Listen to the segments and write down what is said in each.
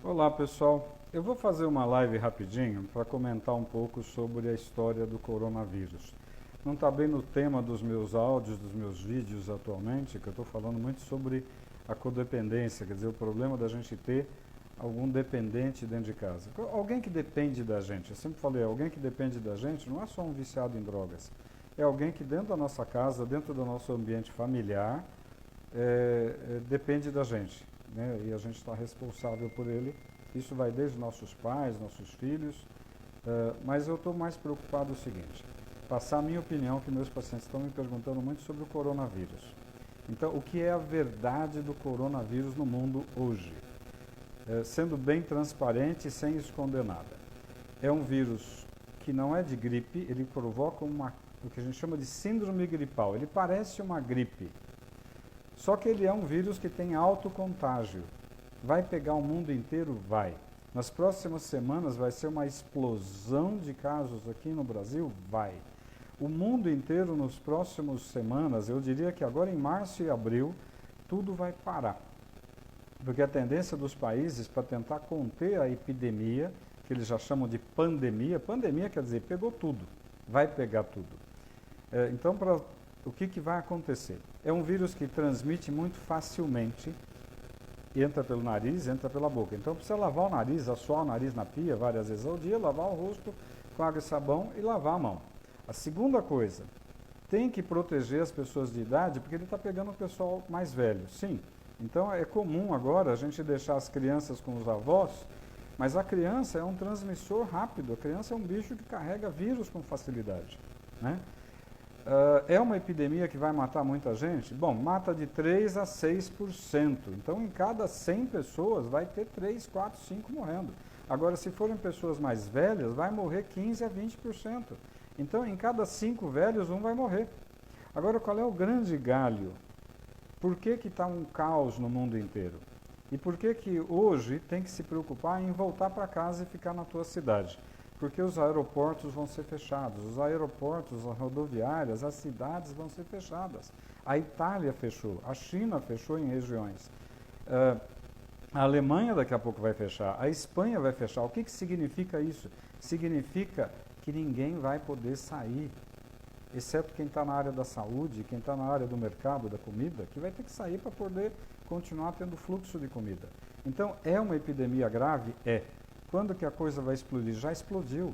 Olá pessoal, eu vou fazer uma live rapidinho para comentar um pouco sobre a história do coronavírus. Não está bem no tema dos meus áudios, dos meus vídeos atualmente, que eu estou falando muito sobre a codependência, quer dizer, o problema da gente ter algum dependente dentro de casa. Alguém que depende da gente, eu sempre falei, alguém que depende da gente não é só um viciado em drogas, é alguém que dentro da nossa casa, dentro do nosso ambiente familiar, depende da gente, né? E a gente está responsável por ele. Isso vai desde nossos pais, nossos filhos, mas eu estou mais preocupado o seguinte, passar a minha opinião, que meus pacientes estão me perguntando muito sobre o coronavírus. Então, o que é a verdade do coronavírus no mundo hoje? Sendo bem transparente e sem esconder nada. É um vírus que não é de gripe, ele provoca o que a gente chama de síndrome gripal. Ele parece uma gripe, só que ele é um vírus que tem alto contágio. Vai pegar o mundo inteiro? Vai. Nas próximas semanas vai ser uma explosão de casos aqui no Brasil? Vai. O mundo inteiro nas próximas semanas, eu diria que agora em março e abril, tudo vai parar. Porque a tendência dos países para tentar conter a epidemia, que eles já chamam de pandemia quer dizer pegou tudo, vai pegar tudo. Então, o que vai acontecer? É um vírus que transmite muito facilmente, entra pelo nariz, entra pela boca. Então precisa lavar o nariz, assoar o nariz na pia várias vezes ao dia, lavar o rosto com água e sabão e lavar a mão. A segunda coisa, tem que proteger as pessoas de idade, porque ele está pegando o pessoal mais velho, sim. Então é comum agora a gente deixar as crianças com os avós, mas a criança é um transmissor rápido, a criança é um bicho que carrega vírus com facilidade, né? É uma epidemia que vai matar muita gente? Bom, mata de 3 a 6%. Então, em cada 100 pessoas, vai ter 3, 4, 5 morrendo. Agora, se forem pessoas mais velhas, vai morrer 15 a 20%. Então, em cada 5 velhos, um vai morrer. Agora, qual é o grande galho? Por que está um caos no mundo inteiro? E por que hoje tem que se preocupar em voltar para casa e ficar na tua cidade? Porque os aeroportos vão ser fechados, os aeroportos, as rodoviárias, as cidades vão ser fechadas. A Itália fechou, a China fechou em regiões. A Alemanha daqui a pouco vai fechar, a Espanha vai fechar. O que significa isso? Significa que ninguém vai poder sair, exceto quem está na área da saúde, quem está na área do mercado, da comida, que vai ter que sair para poder continuar tendo fluxo de comida. Então, é uma epidemia grave? É. Quando que a coisa vai explodir? Já explodiu.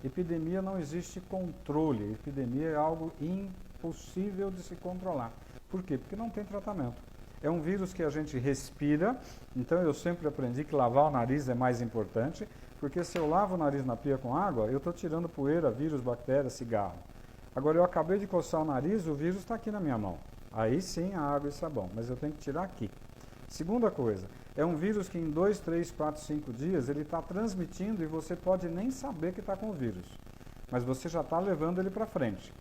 Epidemia não existe controle. Epidemia é algo impossível de se controlar. Por quê? Porque não tem tratamento. É um vírus que a gente respira, então eu sempre aprendi que lavar o nariz é mais importante, porque se eu lavo o nariz na pia com água, eu estou tirando poeira, vírus, bactérias, cigarro. Agora eu acabei de coçar o nariz, o vírus está aqui na minha mão. Aí sim a água e sabão, mas eu tenho que tirar aqui. Segunda coisa, é um vírus que em 2, 3, 4, 5 dias ele está transmitindo e você pode nem saber que está com o vírus, mas você já está levando ele para frente.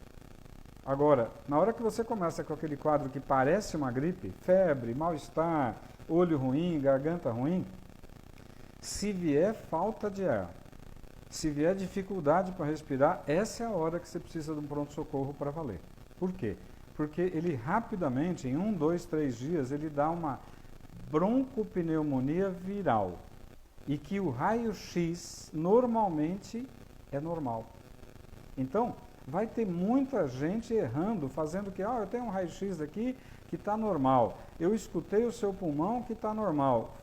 Agora, na hora que você começa com aquele quadro que parece uma gripe, febre, mal-estar, olho ruim, garganta ruim, se vier falta de ar, se vier dificuldade para respirar, essa é a hora que você precisa de um pronto-socorro para valer. Por quê? Porque ele rapidamente, em 1, 2, 3 dias, ele dá uma broncopneumonia viral e que o raio-x normalmente é normal. Então, vai ter muita gente errando, fazendo que, eu tenho um raio-x aqui que está normal, eu escutei o seu pulmão que está normal.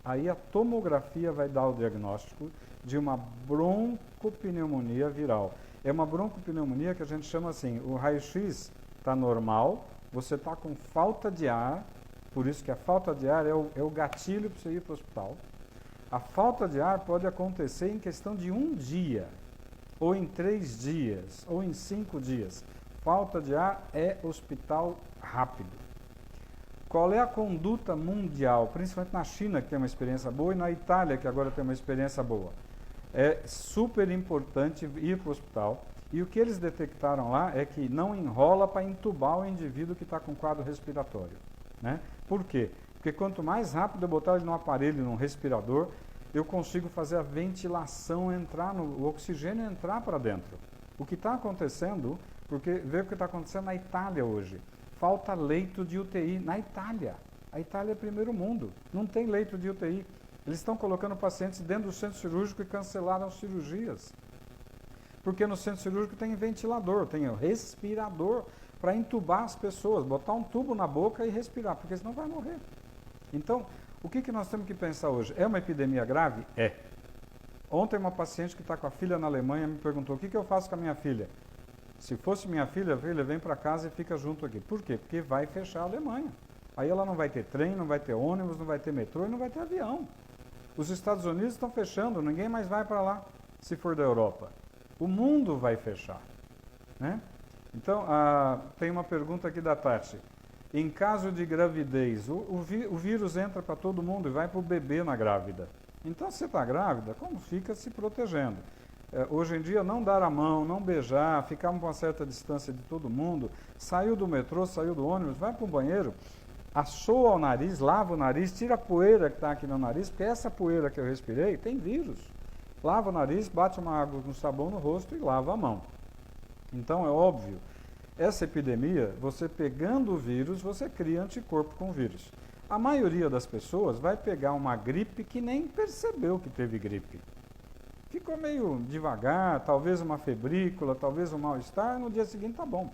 Aí a tomografia vai dar o diagnóstico de uma broncopneumonia viral. É uma broncopneumonia que a gente chama assim, o raio-x está normal, você está com falta de ar, por isso que a falta de ar é o gatilho para você ir para o hospital. A falta de ar pode acontecer em questão de 1 dia, ou em 3 dias, ou em 5 dias. Falta de ar é hospital rápido. Qual é a conduta mundial, principalmente na China, que tem uma experiência boa, e na Itália, que agora tem uma experiência boa? É super importante ir para o hospital. E o que eles detectaram lá é que não enrola para entubar o indivíduo que está com quadro respiratório, né? Por quê? Porque quanto mais rápido eu botar ele no aparelho, num respirador, eu consigo fazer a ventilação entrar, o oxigênio entrar para dentro. O que está acontecendo, porque vê o que está acontecendo na Itália hoje. Falta leito de UTI na Itália. A Itália é primeiro mundo, não tem leito de UTI. Eles estão colocando pacientes dentro do centro cirúrgico e cancelaram cirurgias. Porque no centro cirúrgico tem ventilador, tem respirador para entubar as pessoas, botar um tubo na boca e respirar, porque senão vai morrer. Então, o que nós temos que pensar hoje? É uma epidemia grave? É. Ontem uma paciente que está com a filha na Alemanha me perguntou, o que eu faço com a minha filha? Se fosse minha filha, vem para casa e fica junto aqui. Por quê? Porque vai fechar a Alemanha. Aí ela não vai ter trem, não vai ter ônibus, não vai ter metrô e não vai ter avião. Os Estados Unidos estão fechando, ninguém mais vai para lá, se for da Europa. O mundo vai fechar, né? Então, tem uma pergunta aqui da Tati. Em caso de gravidez, o vírus entra para todo mundo e vai para o bebê na grávida. Então, se você está grávida, como fica se protegendo? Hoje em dia, não dar a mão, não beijar, ficar a uma certa distância de todo mundo, saiu do metrô, saiu do ônibus, vai para o banheiro, assoa o nariz, lava o nariz, tira a poeira que está aqui no nariz, porque essa poeira que eu respirei tem vírus. Lava o nariz, bate uma água com sabão no rosto e lava a mão. Então, é óbvio, essa epidemia, você pegando o vírus, você cria anticorpo com o vírus. A maioria das pessoas vai pegar uma gripe que nem percebeu que teve gripe. Ficou meio devagar, talvez uma febrícula, talvez um mal-estar, no dia seguinte tá bom.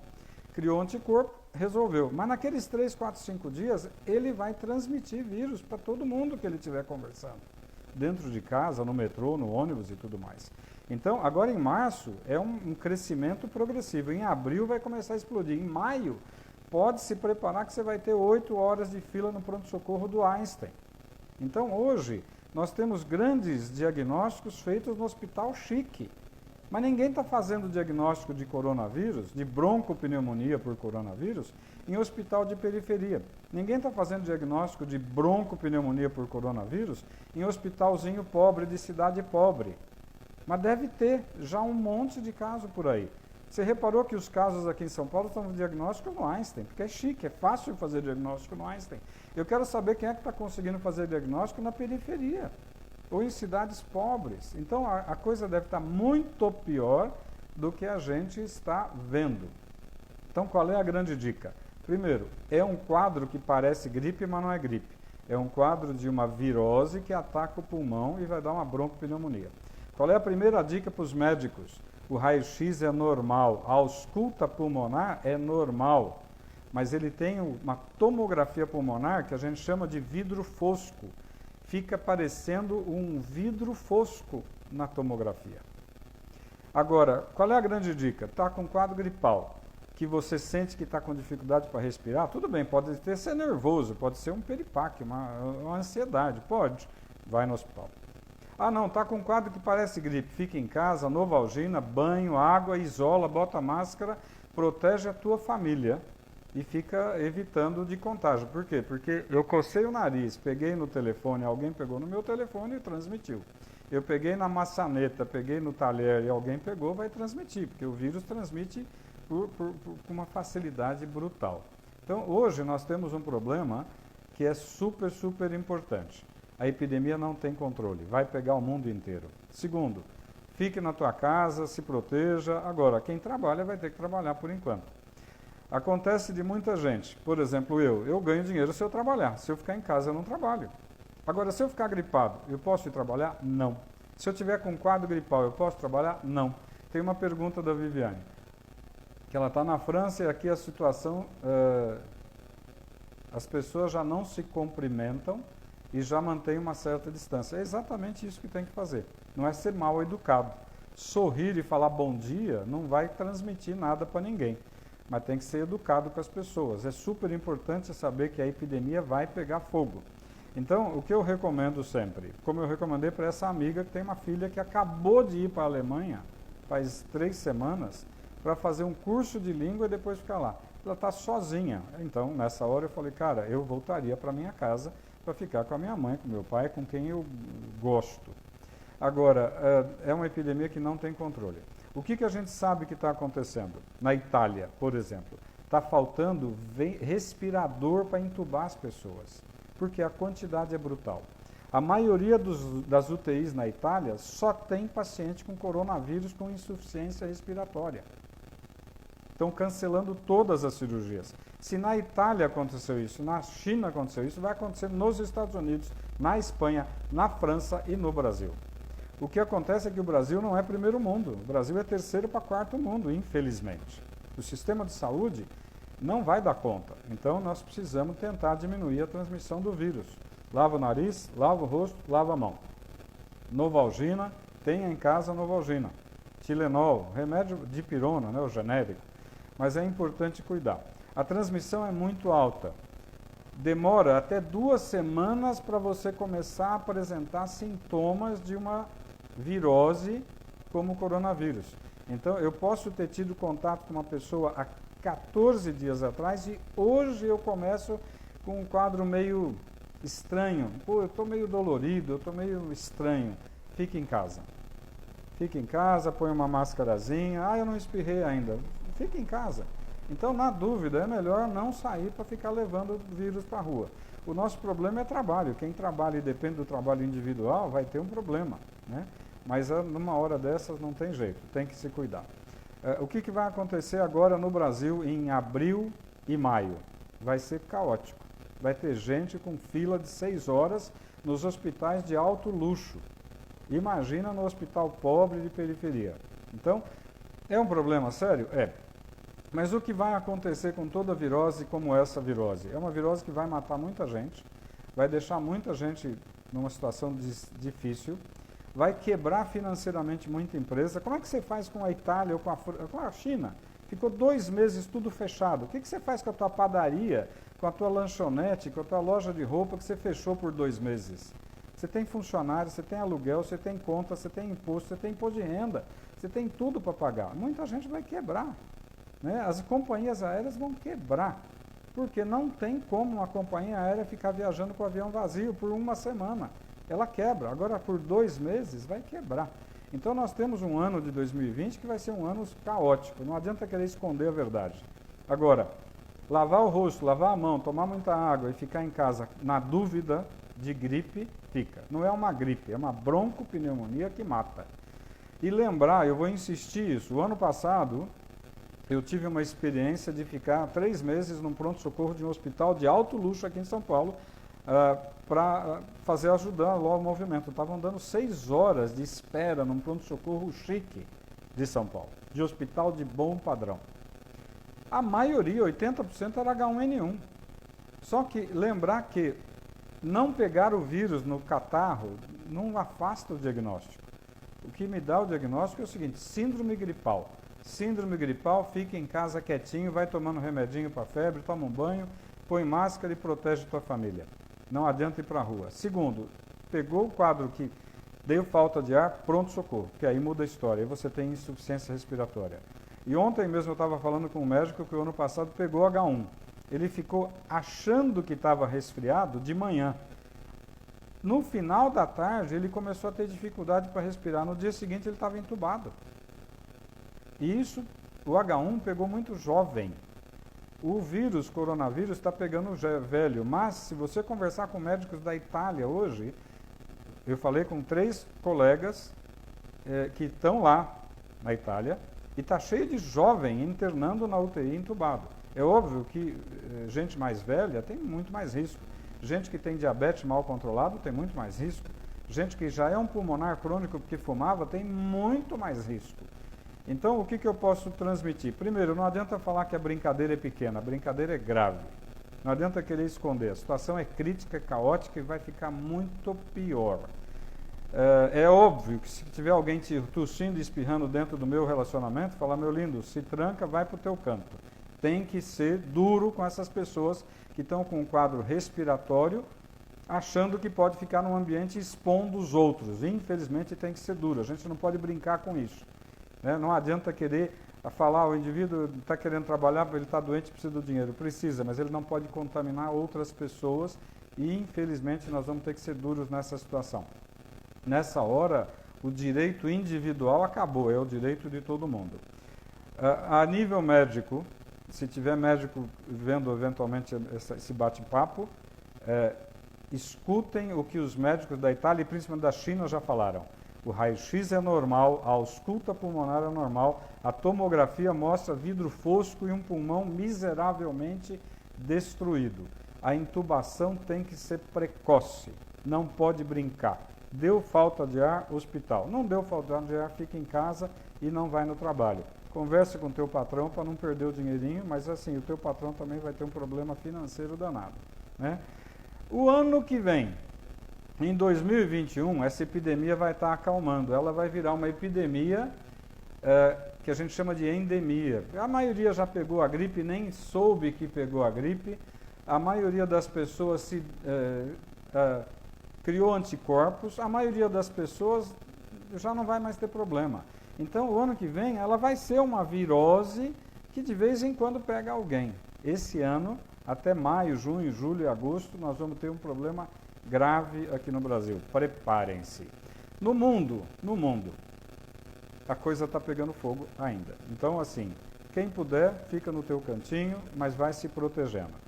Criou anticorpo, resolveu. Mas naqueles 3, 4, 5 dias, ele vai transmitir vírus para todo mundo que ele estiver conversando. Dentro de casa, no metrô, no ônibus e tudo mais. Então, agora em março, é um crescimento progressivo. Em abril vai começar a explodir. Em maio, pode se preparar que você vai ter 8 horas de fila no pronto-socorro do Einstein. Então, hoje, nós temos grandes diagnósticos feitos no hospital chique. Mas ninguém está fazendo diagnóstico de coronavírus, de broncopneumonia por coronavírus, em hospital de periferia. Ninguém está fazendo diagnóstico de broncopneumonia por coronavírus em hospitalzinho pobre, de cidade pobre. Mas deve ter já um monte de casos por aí. Você reparou que os casos aqui em São Paulo estão no diagnóstico no Einstein, porque é chique, é fácil fazer diagnóstico no Einstein. Eu quero saber quem é que está conseguindo fazer diagnóstico na periferia, ou em cidades pobres. Então, a coisa deve estar muito pior do que a gente está vendo. Então, qual é a grande dica? Primeiro, é um quadro que parece gripe, mas não é gripe. É um quadro de uma virose que ataca o pulmão e vai dar uma broncopneumonia. Qual é a primeira dica para os médicos? O raio-x é normal, a ausculta pulmonar é normal, mas ele tem uma tomografia pulmonar que a gente chama de vidro fosco. Fica parecendo um vidro fosco na tomografia. Agora, qual é a grande dica? Está com quadro gripal, que você sente que está com dificuldade para respirar, tudo bem, pode ser nervoso, pode ser um peripaque, uma ansiedade, pode, vai no hospital. Ah não, está com um quadro que parece gripe, fica em casa, Novalgina, banho, água, isola, bota máscara, protege a tua família e fica evitando de contágio. Por quê? Porque eu cocei o nariz, peguei no telefone, alguém pegou no meu telefone e transmitiu. Eu peguei na maçaneta, peguei no talher e alguém pegou, vai transmitir, porque o vírus transmite com uma facilidade brutal. Então, hoje nós temos um problema que é super, super importante. A epidemia não tem controle, vai pegar o mundo inteiro. Segundo, fique na tua casa, se proteja. Agora, quem trabalha vai ter que trabalhar por enquanto. Acontece de muita gente, por exemplo, eu ganho dinheiro se eu trabalhar. Se eu ficar em casa, eu não trabalho. Agora, se eu ficar gripado, eu posso ir trabalhar? Não. Se eu tiver com quadro gripal, eu posso trabalhar? Não. Tem uma pergunta da Viviane, que ela está na França e aqui a situação, as pessoas já não se cumprimentam e já mantém uma certa distância. É exatamente isso que tem que fazer. Não é ser mal educado. Sorrir e falar bom dia não vai transmitir nada para ninguém. Mas tem que ser educado com as pessoas. É super importante saber que a epidemia vai pegar fogo. Então, o que eu recomendo sempre, como eu recomendei para essa amiga que tem uma filha que acabou de ir para a Alemanha, faz 3 semanas, para fazer um curso de língua e depois ficar lá. Ela está sozinha. Então, nessa hora eu falei, cara, eu voltaria para minha casa para ficar com a minha mãe, com meu pai, com quem eu gosto. Agora, é uma epidemia que não tem controle. O que a gente sabe que está acontecendo? Na Itália, por exemplo, está faltando respirador para entubar as pessoas, porque a quantidade é brutal. A maioria das UTIs na Itália só tem paciente com coronavírus com insuficiência respiratória. Estão cancelando todas as cirurgias. Se na Itália aconteceu isso, na China aconteceu isso, vai acontecer nos Estados Unidos, na Espanha, na França e no Brasil. O que acontece é que o Brasil não é primeiro mundo, o Brasil é terceiro para quarto mundo, infelizmente. O sistema de saúde não vai dar conta, então nós precisamos tentar diminuir a transmissão do vírus. Lava o nariz, lava o rosto, lava a mão. Novalgina, tenha em casa Novalgina. Tilenol, remédio de pirona, né, o genérico, mas é importante cuidar. A transmissão é muito alta. Demora até 2 semanas para você começar a apresentar sintomas de uma virose como o coronavírus. Então, eu posso ter tido contato com uma pessoa há 14 dias atrás e hoje eu começo com um quadro meio estranho. Pô, eu estou meio dolorido, eu estou meio estranho. Fique em casa. Fique em casa, põe uma máscarazinha. Ah, eu não espirrei ainda. Fique em casa. Então, na dúvida, é melhor não sair para ficar levando o vírus para a rua. O nosso problema é trabalho. Quem trabalha e depende do trabalho individual vai ter um problema, né? Mas numa hora dessas não tem jeito, tem que se cuidar. O que vai acontecer agora no Brasil em abril e maio? Vai ser caótico. Vai ter gente com fila de 6 horas nos hospitais de alto luxo. Imagina no hospital pobre de periferia. Então, é um problema sério? É. Mas o que vai acontecer com toda virose como essa virose? É uma virose que vai matar muita gente, vai deixar muita gente numa situação difícil, vai quebrar financeiramente muita empresa. Como é que você faz com a Itália ou com a China? Ficou 2 meses tudo fechado. O que você faz com a tua padaria, com a tua lanchonete, com a tua loja de roupa que você fechou por 2 meses? Você tem funcionário, você tem aluguel, você tem conta, você tem imposto, você tem imposto de renda, você tem tudo para pagar. Muita gente vai quebrar, né? As companhias aéreas vão quebrar, porque não tem como uma companhia aérea ficar viajando com o avião vazio por 1 semana. Ela quebra. Agora, por 2 meses, vai quebrar. Então, nós temos um ano de 2020 que vai ser um ano caótico. Não adianta querer esconder a verdade. Agora, lavar o rosto, lavar a mão, tomar muita água e ficar em casa na dúvida de gripe, fica. Não é uma gripe, é uma broncopneumonia que mata. E lembrar, eu vou insistir isso, o ano passado eu tive uma experiência de ficar 3 meses num pronto-socorro de um hospital de alto luxo aqui em São Paulo, para ajudar logo o movimento. Estavam dando 6 horas de espera num pronto-socorro chique de São Paulo, de hospital de bom padrão. A maioria, 80%, era H1N1. Só que lembrar que não pegar o vírus no catarro não afasta o diagnóstico. O que me dá o diagnóstico é o seguinte: síndrome gripal. Síndrome gripal, fica em casa quietinho, vai tomando remedinho para febre, toma um banho, põe máscara e protege tua família. Não adianta ir para a rua. Segundo, pegou o quadro que deu falta de ar, pronto-socorro, que aí muda a história, aí você tem insuficiência respiratória. E ontem mesmo eu estava falando com um médico que o ano passado pegou H1. Ele ficou achando que estava resfriado de manhã. No final da tarde, ele começou a ter dificuldade para respirar. No dia seguinte, ele estava entubado. E isso, o H1 pegou muito jovem. O vírus, coronavírus, está pegando velho. Mas, se você conversar com médicos da Itália hoje, eu falei com 3 colegas que estão lá na Itália, e está cheio de jovem internando na UTI entubado. É óbvio que gente mais velha tem muito mais risco. Gente que tem diabetes mal controlado tem muito mais risco. Gente que já é um pulmonar crônico porque fumava tem muito mais risco. Então, o que eu posso transmitir? Primeiro, não adianta falar que a brincadeira é pequena, a brincadeira é grave. Não adianta querer esconder. A situação é crítica, caótica e vai ficar muito pior. É óbvio que se tiver alguém te tossindo e espirrando dentro do meu relacionamento, falar: meu lindo, se tranca, vai para o teu canto. Tem que ser duro com essas pessoas que estão com um quadro respiratório, achando que pode ficar num ambiente expondo os outros. Infelizmente, tem que ser duro. A gente não pode brincar com isso, né? Não adianta querer falar: o indivíduo está querendo trabalhar, ele está doente, precisa do dinheiro. Precisa, mas ele não pode contaminar outras pessoas e, infelizmente, nós vamos ter que ser duros nessa situação. Nessa hora, o direito individual acabou, é o direito de todo mundo. A nível médico, se tiver médico vendo eventualmente esse bate-papo, escutem o que os médicos da Itália e principalmente da China já falaram. O raio-x é normal, a ausculta pulmonar é normal, a tomografia mostra vidro fosco e um pulmão miseravelmente destruído. A intubação tem que ser precoce, não pode brincar. Deu falta de ar, hospital. Não deu falta de ar, fica em casa e não vai no trabalho. Converse com o teu patrão para não perder o dinheirinho, mas assim, o teu patrão também vai ter um problema financeiro danado, né? O ano que vem, em 2021, essa epidemia vai estar acalmando. Ela vai virar uma epidemia que a gente chama de endemia. A maioria já pegou a gripe, nem soube que pegou a gripe. A maioria das pessoas criou anticorpos. A maioria das pessoas já não vai mais ter problema. Então, o ano que vem, ela vai ser uma virose que de vez em quando pega alguém. Esse ano, até maio, junho, julho e agosto, nós vamos ter um problema grave aqui no Brasil. Preparem-se. No mundo, a coisa está pegando fogo ainda. Então, assim, quem puder, fica no teu cantinho, mas vai se protegendo.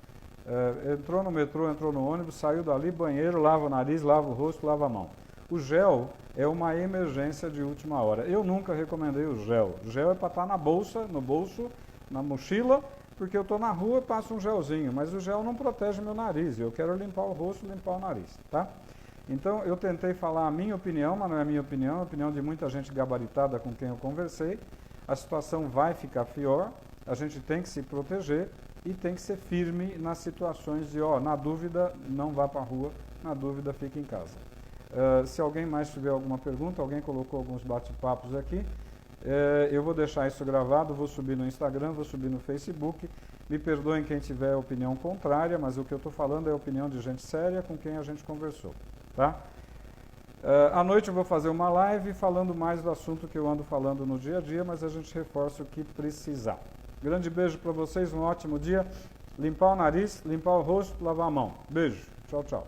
Entrou no metrô, entrou no ônibus, saiu dali, banheiro, lava o nariz, lava o rosto, lava a mão. O gel é uma emergência de última hora. Eu nunca recomendei o gel. O gel é para estar na bolsa, no bolso, na mochila, porque eu estou na rua e passo um gelzinho, mas o gel não protege meu nariz. Eu quero limpar o rosto, limpar o nariz, tá? Então, eu tentei falar a minha opinião, mas não é a minha opinião, é a opinião de muita gente gabaritada com quem eu conversei. A situação vai ficar pior, a gente tem que se proteger e tem que ser firme nas situações de, na dúvida, não vá para a rua, na dúvida, fique em casa. Se alguém mais tiver alguma pergunta, alguém colocou alguns bate-papos aqui, eu vou deixar isso gravado, vou subir no Instagram, vou subir no Facebook. Me perdoem quem tiver opinião contrária, mas o que eu estou falando é a opinião de gente séria com quem a gente conversou, tá? À noite eu vou fazer uma live falando mais do assunto que eu ando falando no dia a dia, mas a gente reforça o que precisar. Grande beijo para vocês, um ótimo dia. Limpar o nariz, limpar o rosto, lavar a mão. Beijo. Tchau, tchau.